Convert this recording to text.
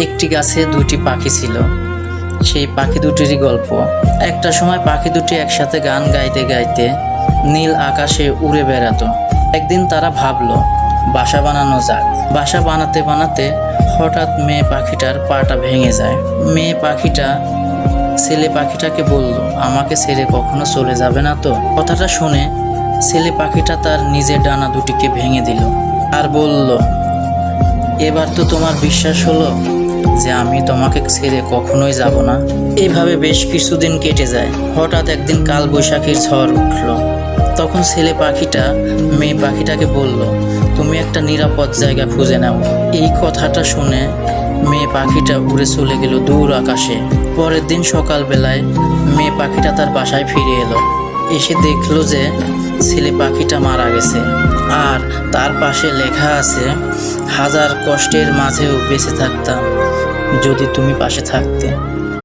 একটি গাছে দুটি পাখি ছিল। সেই পাখি দুটিরই গল্প। একটা সময় পাখি দুটি একসাথে গান গাইতে গাইতে নীল আকাশে উড়ে বেড়াতো। একদিন তারা ভাবলো বাসা বানানো যাক। বাসা বানাতে বানাতে হঠাৎ মেয়ে পাখিটার পাটা ভেঙে যায়। মেয়ে পাখিটা ছেলে পাখিটাকে বলল, আমাকে ছেড়ে কখনো চলে যাবে না তো? কথাটা শুনে ছেলে পাখিটা তার নিজের ডানা দুটিকে ভেঙে দিল আর বলল, এবার তো তোমার বিশ্বাস হলো যে আমি তোমাকে ছেড়ে কখনোই যাব না। এইভাবে বেশ কিছুদিন কেটে যায়। হঠাৎ একদিন কাল বৈশাখীর ঝড় উঠল। তখন ছেলে পাখিটা মেয়ে পাখিটাকে বলল, তুমি একটা নিরাপদ জায়গা খুঁজে নাও। এই কথাটা শুনে মেয়ে পাখিটা উড়ে চলে গেল দূর আকাশে। পরের দিন সকালবেলায় মেয়ে পাখিটা তার বাসায় ফিরে এলো। এসে দেখলো যে ছেলে পাখিটা মারা গেছে, আর তার পাশে লেখা আছে, হাজার কষ্টের মাঝেও বেঁচে থাকতাম যদি তুমি পাশে থাকতে।